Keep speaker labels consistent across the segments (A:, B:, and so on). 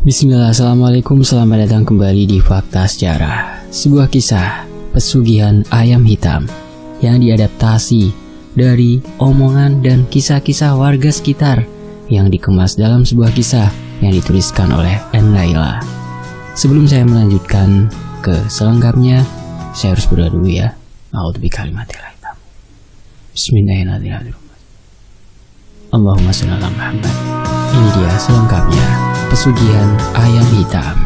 A: Bismillah, Assalamualaikum, selamat datang kembali di Fakta Sejarah. Sebuah kisah pesugihan ayam hitam yang diadaptasi dari omongan dan kisah-kisah warga sekitar yang dikemas dalam sebuah kisah yang dituliskan oleh N. Laila. Sebelum saya melanjutkan ke selengkapnya, saya harus berdoa dulu ya. A'udzubikalimatil hitam. Bismillahirrahmanirrahim. Allahumma sholli ala Muhammad. Ini dia selengkapnya pesugihan ayam hitam.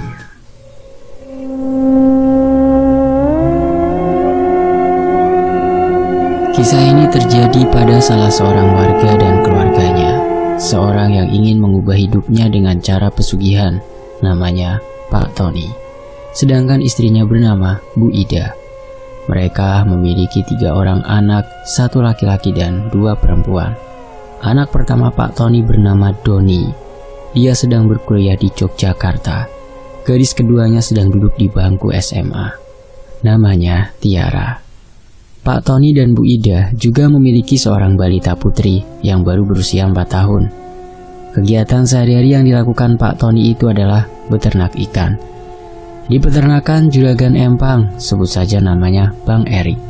A: Kisah ini terjadi pada salah seorang warga dan keluarganya. Seorang yang ingin mengubah hidupnya dengan cara pesugihan, namanya Pak Tony. Sedangkan istrinya bernama Bu Ida. Mereka memiliki 3 orang anak, 1 laki-laki dan 2 perempuan. Anak pertama Pak Tony bernama Doni. Dia sedang berkuliah di Yogyakarta. Gadis keduanya sedang duduk di bangku SMA. Namanya Tiara. Pak Tony dan Bu Ida juga memiliki seorang balita putri yang baru berusia 4 tahun. Kegiatan sehari-hari yang dilakukan Pak Tony itu adalah beternak ikan. Di peternakan Juragan Empang, sebut saja namanya Bang Erik.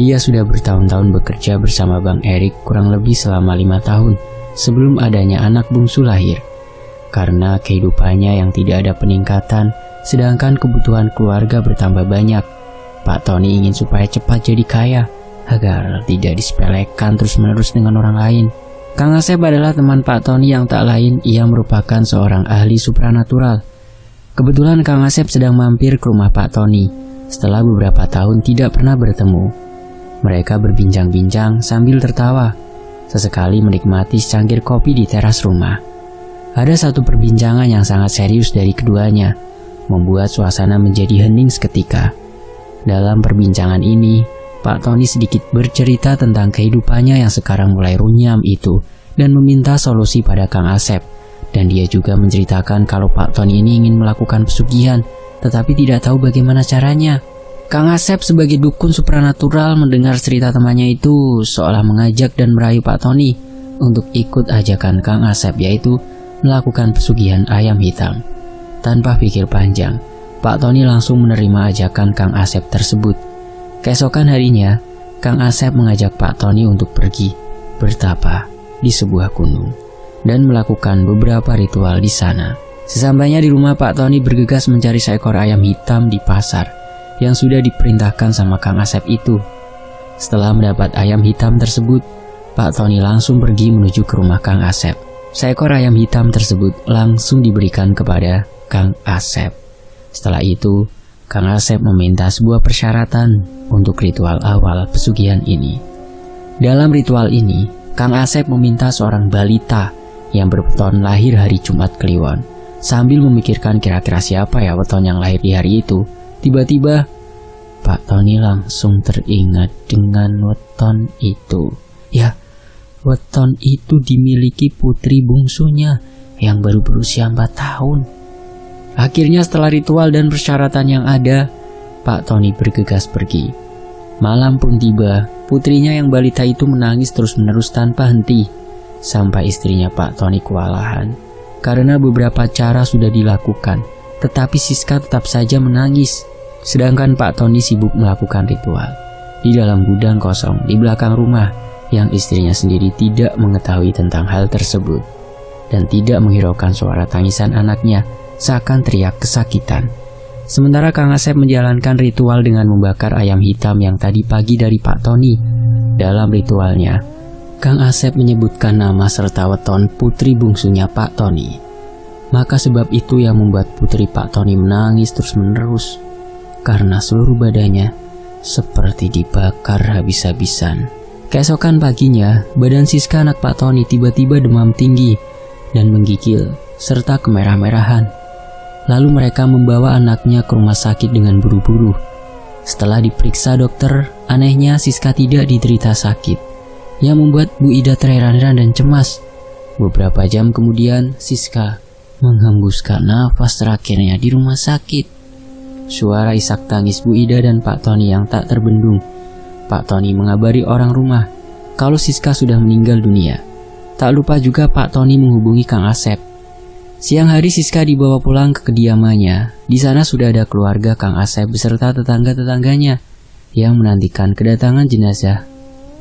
A: Dia sudah bertahun-tahun bekerja bersama Bang Erik kurang lebih selama 5 tahun sebelum adanya anak bungsu lahir. Karena kehidupannya yang tidak ada peningkatan, sedangkan kebutuhan keluarga bertambah banyak, Pak Tony ingin supaya cepat jadi kaya, agar tidak disepelekan terus-menerus dengan orang lain. Kang Asep adalah teman Pak Tony yang tak lain, ia merupakan seorang ahli supranatural. Kebetulan Kang Asep sedang mampir ke rumah Pak Tony, setelah beberapa tahun tidak pernah bertemu. Mereka berbincang-bincang sambil tertawa, sesekali menikmati secangkir kopi di teras rumah. Ada satu perbincangan yang sangat serius dari keduanya, membuat suasana menjadi hening seketika. Dalam perbincangan ini, Pak Tony sedikit bercerita tentang kehidupannya yang sekarang mulai runyam itu dan meminta solusi pada Kang Asep. Dan dia juga menceritakan kalau Pak Tony ini ingin melakukan pesugihan, tetapi tidak tahu bagaimana caranya. Kang Asep sebagai dukun supranatural mendengar cerita temannya itu seolah mengajak dan merayu Pak Tony untuk ikut ajakan Kang Asep, yaitu melakukan pesugihan ayam hitam. Tanpa pikir panjang, Pak Tony langsung menerima ajakan Kang Asep tersebut. Keesokan harinya, Kang Asep mengajak Pak Tony untuk pergi bertapa di sebuah gunung dan melakukan beberapa ritual di sana. Sesampainya di rumah, Pak Tony bergegas mencari seekor ayam hitam di pasar yang sudah diperintahkan sama Kang Asep itu. Setelah mendapat ayam hitam tersebut, Pak Tony langsung pergi menuju ke rumah Kang Asep. Seekor ayam hitam tersebut langsung diberikan kepada Kang Asep. Setelah itu, Kang Asep meminta sebuah persyaratan untuk ritual awal pesugihan ini. Dalam ritual ini, Kang Asep meminta seorang balita yang berweton lahir hari Jumat Kliwon. Sambil memikirkan kira-kira siapa ya weton yang lahir di hari itu, tiba-tiba Pak Tony langsung teringat dengan weton itu. Ya, weton itu dimiliki putri bungsunya yang baru berusia 4 tahun. Akhirnya setelah ritual dan persyaratan yang ada, Pak Tony bergegas pergi. Malam pun tiba, putrinya yang balita itu menangis terus-menerus tanpa henti, sampai istrinya Pak Tony kewalahan. Karena beberapa cara sudah dilakukan, tetapi Siska tetap saja menangis. Sedangkan Pak Tony sibuk melakukan ritual di dalam gudang kosong di belakang rumah, yang istrinya sendiri tidak mengetahui tentang hal tersebut dan tidak menghiraukan suara tangisan anaknya seakan teriak kesakitan. Sementara Kang Asep menjalankan ritual dengan membakar ayam hitam yang tadi pagi dari Pak Tony. Dalam ritualnya, Kang Asep menyebutkan nama serta weton putri bungsunya Pak Tony. Maka sebab itu yang membuat putri Pak Tony menangis terus-menerus karena seluruh badannya seperti dibakar habis-habisan. Keesokan paginya, badan Siska anak Pak Tony tiba-tiba demam tinggi dan menggigil serta kemerah-merahan. Lalu mereka membawa anaknya ke rumah sakit dengan buru-buru. Setelah diperiksa dokter, anehnya Siska tidak diderita sakit, yang membuat Bu Ida terheran-heran dan cemas. Beberapa jam kemudian, Siska menghembuskan nafas terakhirnya di rumah sakit. Suara isak tangis Bu Ida dan Pak Tony yang tak terbendung. Pak Tony mengabari orang rumah kalau Siska sudah meninggal dunia. Tak lupa juga Pak Tony menghubungi Kang Asep. Siang hari Siska dibawa pulang ke kediamannya. Di sana sudah ada keluarga Kang Asep beserta tetangga-tetangganya yang menantikan kedatangan jenazah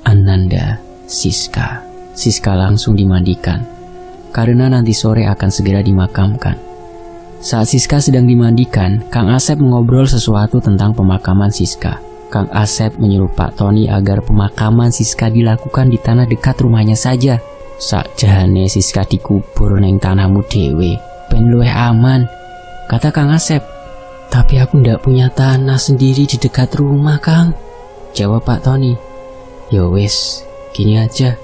A: Ananda Siska. Siska langsung dimandikan karena nanti sore akan segera dimakamkan. Saat Siska sedang dimandikan, Kang Asep mengobrol sesuatu tentang pemakaman Siska. Kang Asep menyuruh Pak Tony agar pemakaman Siska dilakukan di tanah dekat rumahnya saja. Sakjane Siska dikubur neng tanahmu dewe, ben luwih aman, kata Kang Asep. Tapi aku ndak punya tanah sendiri di dekat rumah, Kang, jawab Pak Tony. Ya wis, gini aja,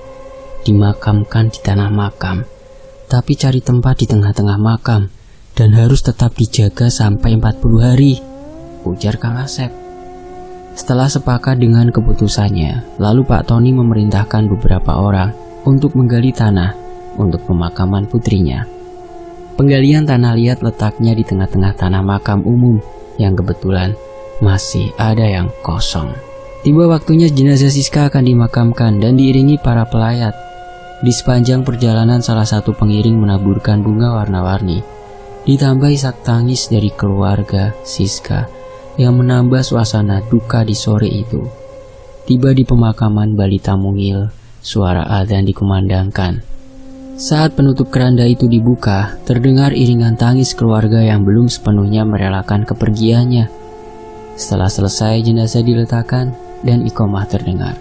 A: dimakamkan di tanah makam, tapi cari tempat di tengah-tengah makam dan harus tetap dijaga sampai 40 hari, ujar Kang Asep. Setelah sepakat dengan keputusannya, lalu Pak Tony memerintahkan beberapa orang untuk menggali tanah untuk pemakaman putrinya. Penggalian tanah liat letaknya di tengah-tengah tanah makam umum yang kebetulan masih ada yang kosong. Tiba waktunya jenazah Siska akan dimakamkan dan diiringi para pelayat. Di sepanjang perjalanan salah satu pengiring menaburkan bunga warna-warni, ditambah isak tangis dari keluarga Siska yang menambah suasana duka di sore itu. Tiba di pemakaman balita mungil, suara adzan dikumandangkan. Saat penutup keranda itu dibuka, terdengar iringan tangis keluarga yang belum sepenuhnya merelakan kepergiannya. Setelah selesai, jenazah diletakkan dan iqomah terdengar.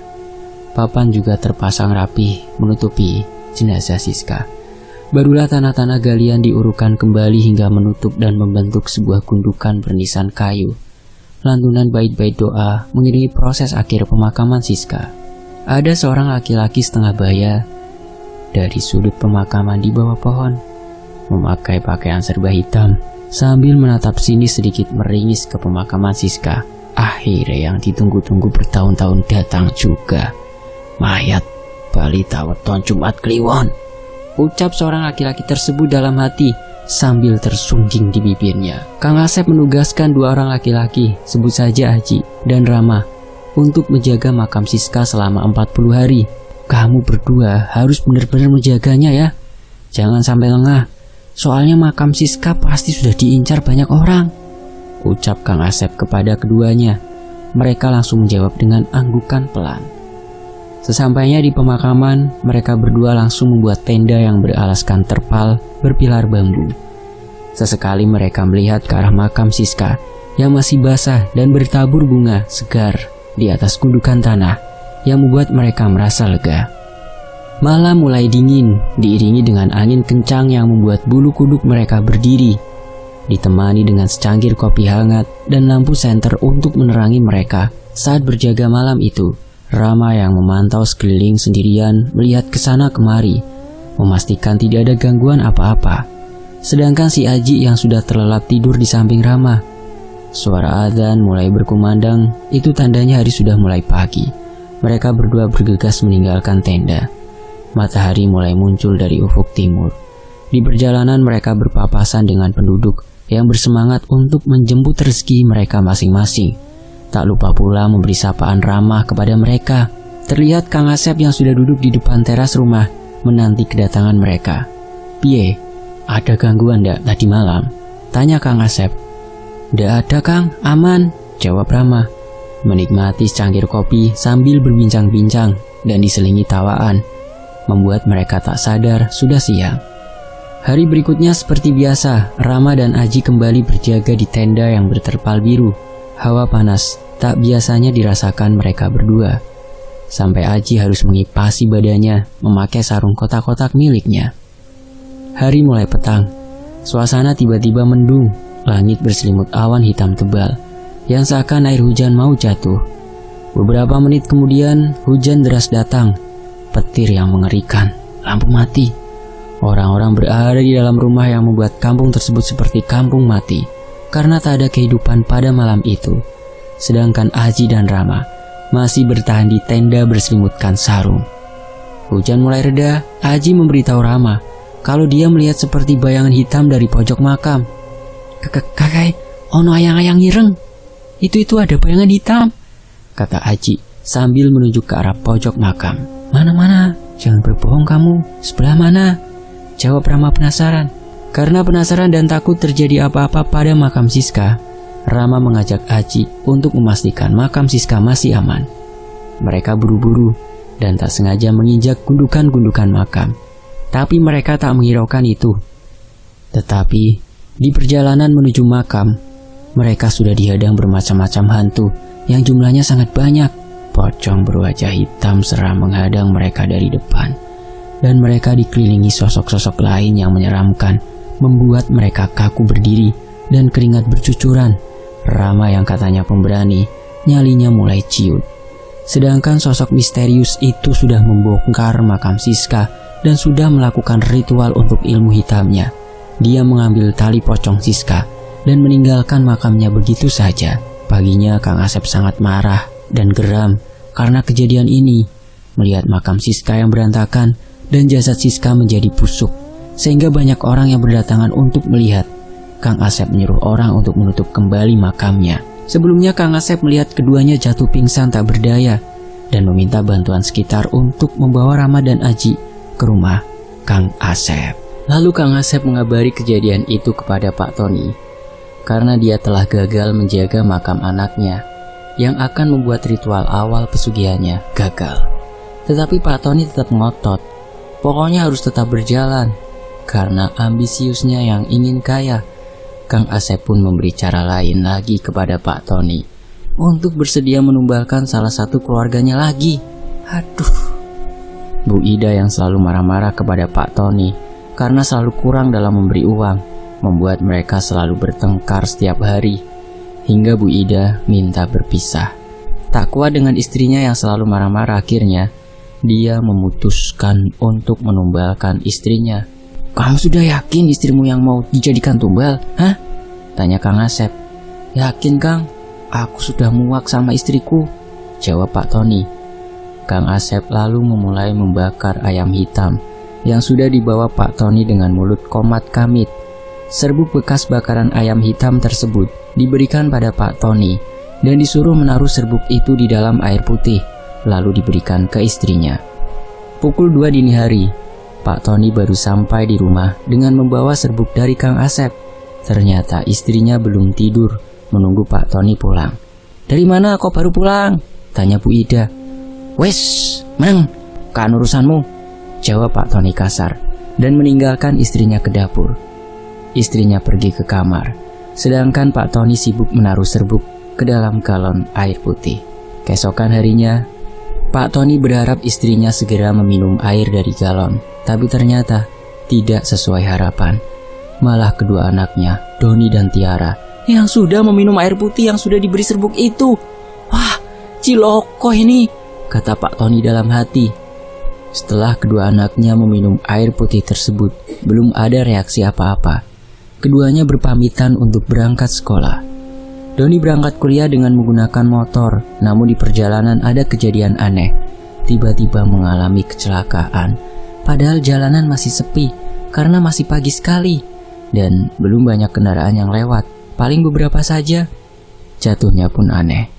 A: Papan juga terpasang rapi menutupi jenazah Siska. Barulah tanah-tanah galian diurukkan kembali hingga menutup dan membentuk sebuah gundukan bernisan kayu. Lantunan bait-bait doa mengiringi proses akhir pemakaman Siska. Ada seorang laki-laki setengah baya dari sudut pemakaman di bawah pohon, memakai pakaian serba hitam sambil menatap sini sedikit meringis ke pemakaman Siska. Akhirnya yang ditunggu-tunggu bertahun-tahun datang juga. Mayat balita weton Jumat Kliwon, ucap seorang laki-laki tersebut dalam hati sambil tersungging di bibirnya. Kang Asep menugaskan 2 orang laki-laki, sebut saja Haji dan Rama, untuk menjaga makam Siska selama 40 hari. Kamu berdua harus benar-benar menjaganya ya. Jangan sampai lengah, soalnya makam Siska pasti sudah diincar banyak orang, ucap Kang Asep kepada keduanya. Mereka langsung menjawab dengan anggukan pelan. Sesampainya di pemakaman, mereka berdua langsung membuat tenda yang beralaskan terpal berpilar bambu. Sesekali mereka melihat ke arah makam Siska yang masih basah dan bertabur bunga segar di atas gundukan tanah yang membuat mereka merasa lega. Malam mulai dingin, diiringi dengan angin kencang yang membuat bulu kuduk mereka berdiri, ditemani dengan secangkir kopi hangat dan lampu senter untuk menerangi mereka saat berjaga malam itu. Rama yang memantau sekeliling sendirian melihat kesana kemari, memastikan tidak ada gangguan apa-apa. Sedangkan si Aji yang sudah terlelap tidur di samping Rama. Suara adzan mulai berkumandang, itu tandanya hari sudah mulai pagi. Mereka berdua bergegas meninggalkan tenda. Matahari mulai muncul dari ufuk timur. Di perjalanan mereka berpapasan dengan penduduk yang bersemangat untuk menjemput rezeki mereka masing-masing. Tak lupa pula memberi sapaan ramah kepada mereka. Terlihat Kang Asep yang sudah duduk di depan teras rumah menanti kedatangan mereka. "Piye, ada gangguan ndak tadi malam?" tanya Kang Asep. "Ndak ada Kang, aman," jawab Rama, menikmati secangkir kopi sambil berbincang-bincang dan diselingi tawaan, membuat mereka tak sadar sudah siang. Hari berikutnya seperti biasa, Rama dan Aji kembali berjaga di tenda yang berterpal biru. Hawa panas tak biasanya dirasakan mereka berdua, sampai Aji harus mengipasi badannya memakai sarung kotak-kotak miliknya. Hari mulai petang, suasana tiba-tiba mendung. Langit berselimut awan hitam tebal yang seakan air hujan mau jatuh. Beberapa menit kemudian hujan deras datang. Petir yang mengerikan, lampu mati. Orang-orang berada di dalam rumah yang membuat kampung tersebut seperti kampung mati karena tak ada kehidupan pada malam itu. Sedangkan Aji dan Rama masih bertahan di tenda berselimutkan sarung. Hujan mulai reda. Aji memberitahu Rama kalau dia melihat seperti bayangan hitam dari pojok makam. "Kakak, ono ayang-ayang ireng. Itu ada bayangan hitam," kata Aji sambil menunjuk ke arah pojok makam. "Mana? Jangan berbohong kamu. Sebelah mana?" jawab Rama penasaran. Karena penasaran dan takut terjadi apa-apa pada makam Siska, Rama mengajak Aji untuk memastikan makam Siska masih aman. Mereka buru-buru dan tak sengaja menginjak gundukan-gundukan makam. Tapi mereka tak menghiraukan itu. Tetapi di perjalanan menuju makam, mereka sudah dihadang bermacam-macam hantu yang jumlahnya sangat banyak. Pocong berwajah hitam seram menghadang mereka dari depan. Dan mereka dikelilingi sosok-sosok lain yang menyeramkan, membuat mereka kaku berdiri dan keringat bercucuran. Rama yang katanya pemberani, nyalinya mulai ciut. Sedangkan sosok misterius itu sudah membongkar makam Siska dan sudah melakukan ritual untuk ilmu hitamnya. Dia mengambil tali pocong Siska dan meninggalkan makamnya begitu saja. Paginya Kang Asep sangat marah dan geram karena kejadian ini. Melihat makam Siska yang berantakan dan jasad Siska menjadi busuk, sehingga banyak orang yang berdatangan untuk melihat. Kang Asep menyuruh orang untuk menutup kembali makamnya. Sebelumnya Kang Asep melihat keduanya jatuh pingsan tak berdaya dan meminta bantuan sekitar untuk membawa Rama dan Aji ke rumah Kang Asep. Lalu Kang Asep mengabari kejadian itu kepada Pak Tony karena dia telah gagal menjaga makam anaknya yang akan membuat ritual awal pesugihannya gagal. Tetapi Pak Tony tetap ngotot, pokoknya harus tetap berjalan. Karena ambisiusnya yang ingin kaya, Kang Asep pun memberi cara lain lagi kepada Pak Tony untuk bersedia menumbalkan salah satu keluarganya lagi. Aduh. Bu Ida yang selalu marah-marah kepada Pak Tony karena selalu kurang dalam memberi uang, membuat mereka selalu bertengkar setiap hari. Hingga Bu Ida minta berpisah. Tak kuat dengan istrinya yang selalu marah-marah, akhirnya dia memutuskan untuk menumbalkan istrinya. "Kamu sudah yakin istrimu yang mau dijadikan tumbal? Hah?" tanya Kang Asep. "Yakin, Kang. Aku sudah muak sama istriku," jawab Pak Tony. Kang Asep lalu memulai membakar ayam hitam yang sudah dibawa Pak Tony dengan mulut komat kamit. Serbuk bekas bakaran ayam hitam tersebut diberikan pada Pak Tony dan disuruh menaruh serbuk itu di dalam air putih, lalu diberikan ke istrinya. Pukul 2 dini hari, Pak Tony baru sampai di rumah dengan membawa serbuk dari Kang Asep. Ternyata istrinya belum tidur, menunggu Pak Tony pulang. "Dari mana kau baru pulang?" tanya Bu Ida. "Wes, Mang, kan urusanmu," jawab Pak Tony kasar dan meninggalkan istrinya ke dapur. Istrinya pergi ke kamar, sedangkan Pak Tony sibuk menaruh serbuk ke dalam galon air putih. Keesokan harinya, Pak Tony berharap istrinya segera meminum air dari galon, tapi ternyata tidak sesuai harapan. Malah kedua anaknya, Doni dan Tiara, yang sudah meminum air putih yang sudah diberi serbuk itu. "Wah, ciloko ini," kata Pak Tony dalam hati. Setelah kedua anaknya meminum air putih tersebut, belum ada reaksi apa-apa. Keduanya berpamitan untuk berangkat sekolah. Doni berangkat kuliah dengan menggunakan motor, namun di perjalanan ada kejadian aneh. Tiba-tiba mengalami kecelakaan, padahal jalanan masih sepi karena masih pagi sekali dan belum banyak kendaraan yang lewat, paling beberapa saja. Jatuhnya pun aneh.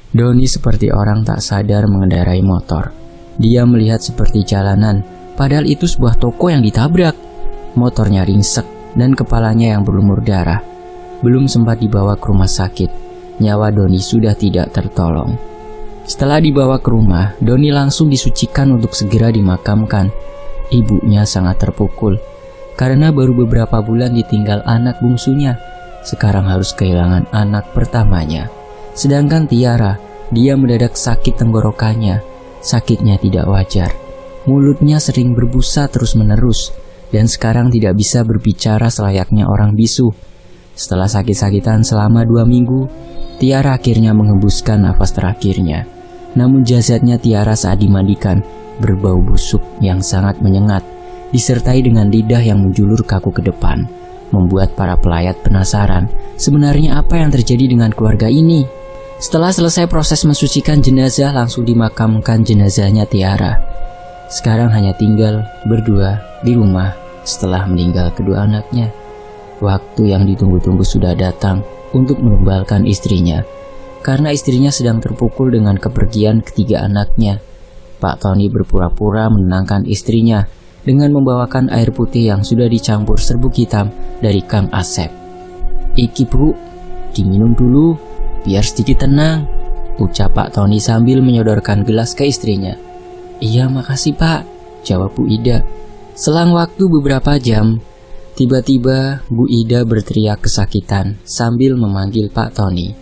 A: Doni seperti orang tak sadar mengendarai motor. Dia melihat seperti jalanan, padahal itu sebuah toko yang ditabrak. Motornya ringsek dan kepalanya yang berlumur darah. Belum sempat dibawa ke rumah sakit, nyawa Doni sudah tidak tertolong. Setelah dibawa ke rumah, Doni langsung disucikan untuk segera dimakamkan. Ibunya sangat terpukul karena baru beberapa bulan ditinggal anak bungsunya. Sekarang harus kehilangan anak pertamanya. Sedangkan Tiara, dia mendadak sakit tenggorokannya. Sakitnya tidak wajar. Mulutnya sering berbusa terus-menerus dan sekarang tidak bisa berbicara selayaknya orang bisu. Setelah sakit-sakitan selama 2 minggu, Tiara akhirnya menghembuskan nafas terakhirnya. Namun jasadnya Tiara saat dimandikan berbau busuk yang sangat menyengat, disertai dengan lidah yang menjulur kaku ke depan, membuat para pelayat penasaran sebenarnya apa yang terjadi dengan keluarga ini. Setelah selesai proses mensucikan jenazah, langsung dimakamkan jenazahnya Tiara. Sekarang hanya tinggal berdua di rumah setelah meninggal kedua anaknya. Waktu yang ditunggu-tunggu sudah datang untuk menumbalkan istrinya, karena istrinya sedang terpukul dengan kepergian ketiga anaknya. Pak Tony berpura-pura menenangkan istrinya dengan membawakan air putih yang sudah dicampur serbuk hitam dari Kang Asep. "Iki Bu, diminum dulu, biar sedikit tenang," ucap Pak Tony sambil menyodorkan gelas ke istrinya. "Iya makasih Pak," jawab Bu Ida. Selang waktu beberapa jam, tiba-tiba Bu Ida berteriak kesakitan sambil memanggil Pak Tony.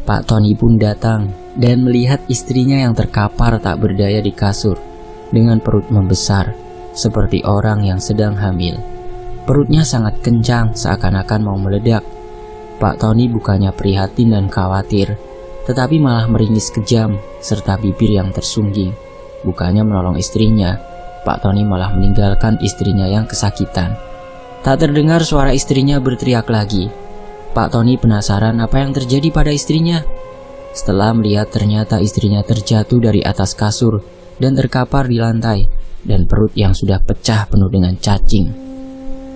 A: Pak Tony pun datang dan melihat istrinya yang terkapar tak berdaya di kasur dengan perut membesar seperti orang yang sedang hamil. Perutnya sangat kencang seakan-akan mau meledak. Pak Tony bukannya prihatin dan khawatir, tetapi malah meringis kejam serta bibir yang tersungging. Bukannya menolong istrinya, Pak Tony malah meninggalkan istrinya yang kesakitan. Tak terdengar suara istrinya berteriak lagi. Pak Tony penasaran apa yang terjadi pada istrinya. Setelah melihat ternyata istrinya terjatuh dari atas kasur dan terkapar di lantai, dan perut yang sudah pecah penuh dengan cacing.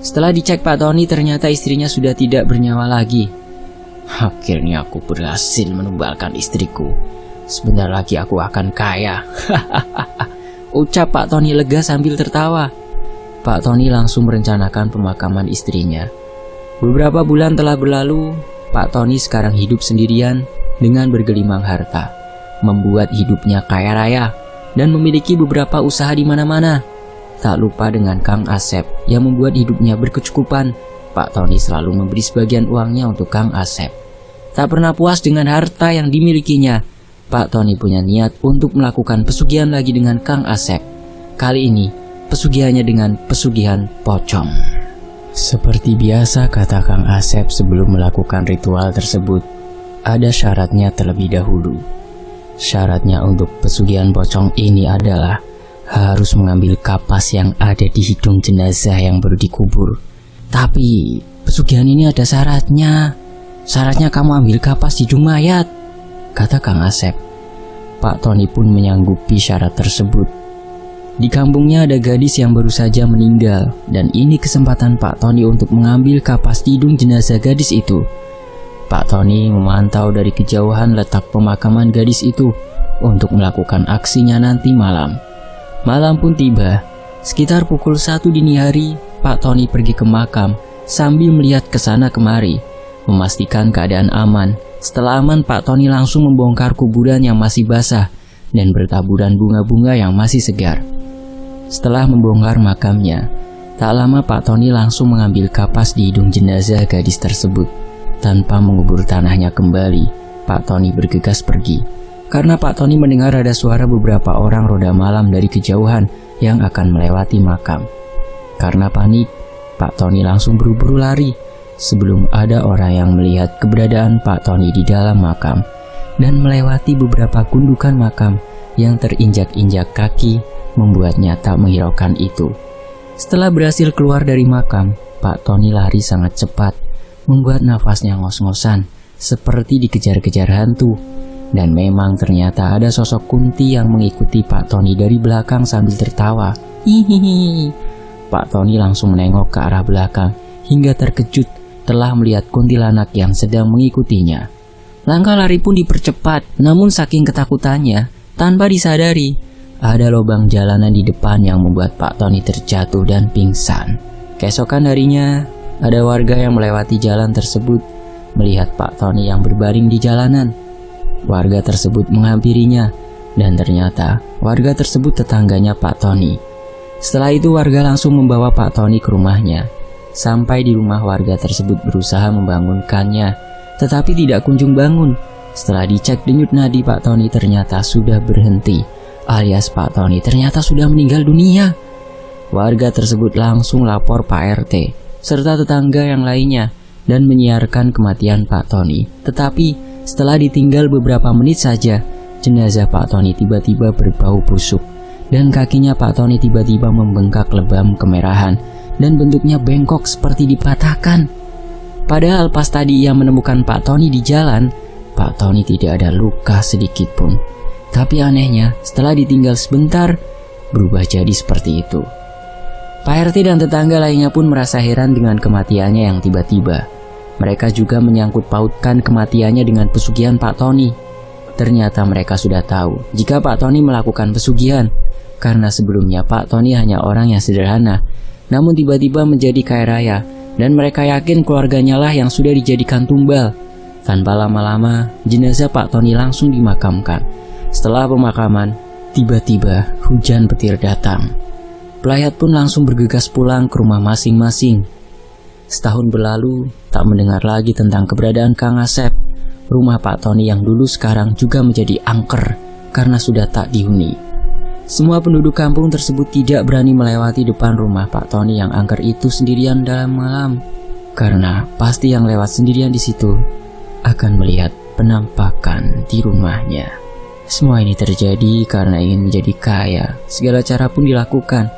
A: Setelah dicek Pak Tony, ternyata istrinya sudah tidak bernyawa lagi. "Akhirnya aku berhasil menumbalkan istriku. Sebentar lagi aku akan kaya," ucap Pak Tony lega sambil tertawa. Pak Tony langsung merencanakan pemakaman istrinya. Beberapa bulan telah berlalu, Pak Tony sekarang hidup sendirian dengan bergelimang harta, membuat hidupnya kaya raya, dan memiliki beberapa usaha di mana-mana. Tak lupa dengan Kang Asep yang membuat hidupnya berkecukupan. Pak Tony selalu memberi sebagian uangnya untuk Kang Asep. Tak pernah puas dengan harta yang dimilikinya, Pak Tony punya niat untuk melakukan pesugihan lagi dengan Kang Asep. Kali ini, pesugihannya dengan pesugihan pocong. Seperti biasa kata Kang Asep sebelum melakukan ritual tersebut, ada syaratnya terlebih dahulu. Syaratnya untuk pesugihan pocong ini adalah harus mengambil kapas yang ada di hidung jenazah yang baru dikubur. Tapi pesugihan ini ada syaratnya. Syaratnya kamu ambil kapas di hidung mayat, kata Kang Asep. Pak Tony pun menyanggupi syarat tersebut. Di kampungnya ada gadis yang baru saja meninggal, dan ini kesempatan Pak Tony untuk mengambil kapas di hidung jenazah gadis itu. Pak Tony memantau dari kejauhan letak pemakaman gadis itu untuk melakukan aksinya nanti malam. Malam pun tiba. Sekitar pukul 1 dini hari, Pak Tony pergi ke makam sambil melihat ke sana kemari, memastikan keadaan aman. Setelah aman, Pak Tony langsung membongkar kuburan yang masih basah dan bertaburan bunga-bunga yang masih segar. Setelah membongkar makamnya, tak lama Pak Tony langsung mengambil kapas di hidung jenazah gadis tersebut. Tanpa mengubur tanahnya kembali, Pak Tony bergegas pergi. Karena Pak Tony mendengar ada suara beberapa orang roda malam dari kejauhan yang akan melewati makam. Karena panik, Pak Tony langsung buru-buru lari sebelum ada orang yang melihat keberadaan Pak Tony di dalam makam dan melewati beberapa gundukan makam yang terinjak-injak kaki membuatnya tak menghiraukan itu. Setelah berhasil keluar dari makam, Pak Tony lari sangat cepat, membuat nafasnya ngos-ngosan seperti dikejar-kejar hantu. Dan memang ternyata ada sosok Kunti yang mengikuti Pak Tony dari belakang sambil tertawa. Hihihi. Pak Tony langsung menengok ke arah belakang hingga terkejut telah melihat kuntilanak yang sedang mengikutinya. Langkah lari pun dipercepat, namun saking ketakutannya, tanpa disadari, ada lubang jalanan di depan yang membuat Pak Tony terjatuh dan pingsan. Keesokan harinya, ada warga yang melewati jalan tersebut melihat Pak Tony yang berbaring di jalanan. Warga tersebut menghampirinya, dan ternyata warga tersebut tetangganya Pak Tony. Setelah itu warga langsung membawa Pak Tony ke rumahnya. Sampai di rumah, warga tersebut berusaha membangunkannya, tetapi tidak kunjung bangun. Setelah dicek denyut nadi Pak Tony ternyata sudah berhenti, alias Pak Tony ternyata sudah meninggal dunia. Warga tersebut langsung lapor Pak RT serta tetangga yang lainnya dan menyiarkan kematian Pak Tony. Tetapi setelah ditinggal beberapa menit saja, jenazah Pak Tony tiba-tiba berbau busuk dan kakinya Pak Tony tiba-tiba membengkak lebam kemerahan dan bentuknya bengkok seperti dipatahkan. Padahal pas tadi ia menemukan Pak Tony di jalan, Pak Tony tidak ada luka sedikit pun. Tapi anehnya, setelah ditinggal sebentar, berubah jadi seperti itu. Pak RT dan tetangga lainnya pun merasa heran dengan kematiannya yang tiba-tiba. Mereka juga menyangkut pautkan kematiannya dengan pesugihan Pak Tony. Ternyata mereka sudah tahu jika Pak Tony melakukan pesugihan, Karena sebelumnya Pak Tony hanya orang yang sederhana, namun tiba-tiba menjadi kaya raya, dan mereka yakin keluarganya lah yang sudah dijadikan tumbal. Tanpa lama-lama, jenazah Pak Tony langsung dimakamkan. Setelah pemakaman, tiba-tiba hujan petir datang. Pelayat pun langsung bergegas pulang ke rumah masing-masing. Setahun berlalu, tak mendengar lagi tentang keberadaan Kang Asep. Rumah Pak Tony yang dulu sekarang juga menjadi angker karena sudah tak dihuni. Semua penduduk kampung tersebut tidak berani melewati depan rumah Pak Tony yang angker itu sendirian dalam malam, karena pasti yang lewat sendirian di situ akan melihat penampakan di rumahnya. Semua ini terjadi karena ingin menjadi kaya. Segala cara pun dilakukan,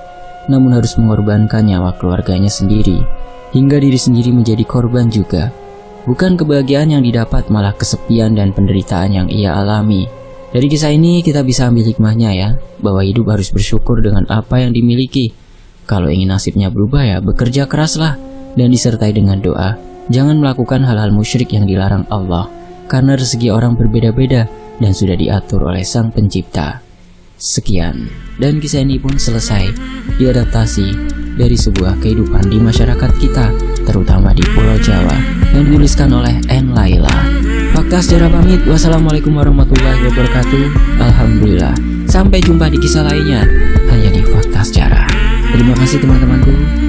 A: namun harus mengorbankan nyawa keluarganya sendiri, hingga diri sendiri menjadi korban juga. Bukan kebahagiaan yang didapat, malah kesepian dan penderitaan yang ia alami. Dari kisah ini kita bisa ambil hikmahnya ya, bahwa hidup harus bersyukur dengan apa yang dimiliki. Kalau ingin nasibnya berubah ya bekerja keraslah, dan disertai dengan doa. Jangan melakukan hal-hal musyrik yang dilarang Allah, karena rezeki orang berbeda-beda dan sudah diatur oleh Sang Pencipta. Sekian, dan kisah ini pun selesai diadaptasi dari sebuah kehidupan di masyarakat kita, terutama di Pulau Jawa, yang dituliskan oleh N. Laila. Fakta Sejarah pamit, wassalamualaikum warahmatullahi wabarakatuh. Alhamdulillah, sampai jumpa di kisah lainnya hanya di Fakta Sejarah. Terima kasih teman-temanku.